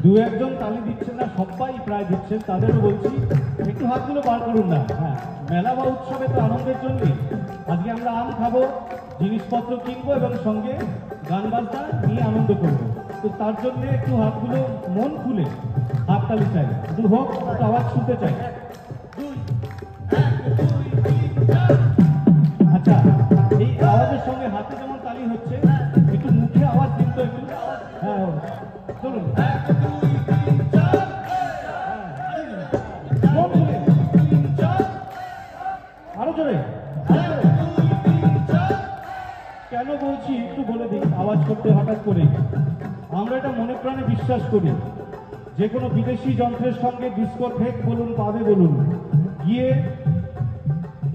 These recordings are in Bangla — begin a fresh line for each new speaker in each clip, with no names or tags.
দু একজন তালি দিচ্ছেন না, সবাই প্রায় দিচ্ছেন, তাদেরও বলছি একটু হাতগুলো বার করুন না। হ্যাঁ, মেলা বা উৎসবে তো আনন্দের জন্যই। আজকে আমরা আম খাবো, জিনিসপত্র কিনবো এবং সঙ্গে গান বাজনা নিয়ে আনন্দ করবো। তো তার জন্য একটু হাতগুলো মন খুলে হাততালি চাই, দু হোক একটু আওয়াজ শুনতে চাই। আচ্ছা, এই আওয়াজের সঙ্গে হাতে যেমন তালি হচ্ছে, একটু মুখে আওয়াজ দিন তো একটু। হ্যাঁ চলুন, আরো জোরে। কেন বলছি একটু বলে দিই, আওয়াজ করতে হঠাৎ করে। আমরা এটা মনে প্রাণে বিশ্বাস করি, যে কোনো বিদেশি যন্ত্রের সঙ্গে ডিস্কোথেক বলুন, পাবে বলুন, গিয়ে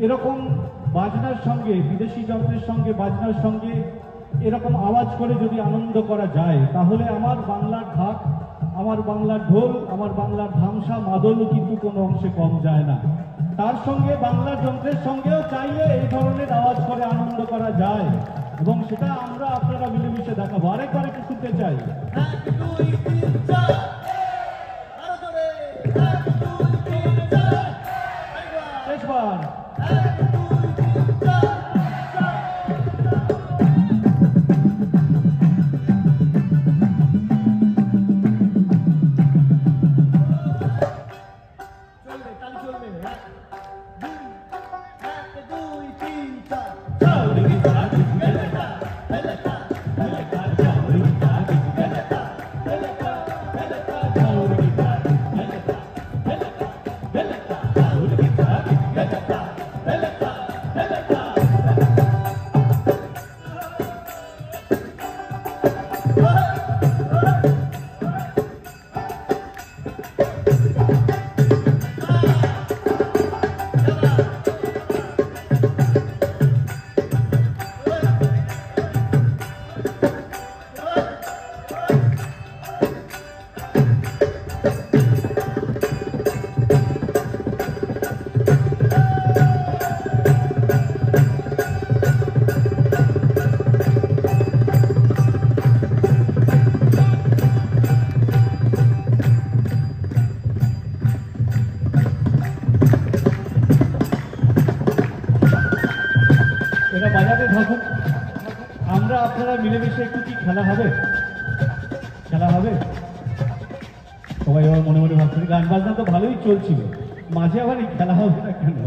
এরকম বাজনার সঙ্গে, বিদেশি যন্ত্রের সঙ্গে বাজনার সঙ্গে এরকম আওয়াজ করে যদি আনন্দ করা যায়, তাহলে আমার বাংলার ঢাক, আমার বাংলার ঢোল, আমার বাংলার ধামসা মাদলও কিন্তু কোনো অংশে কম যায় না। তার সঙ্গে বাংলার যন্ত্রের সঙ্গেও চাইলে এই ধরনের আওয়াজ করে আনন্দ করা যায়, এবং সেটা আমরা আপনারা মিলেমিশে দেখাবো। আরেকবার একটু শুনতে চাই। শেষবার। এটা বাজাতে থাকুন, আমরা আপনারা মিলেমিশে একটু কি খেলা হবে, খেলা হবে। সবাই আবার মনে মনে ভাবছেন গান বাজনা তো ভালোই চলছিল, মাঝে আবার এই খেলা হবে না কেন?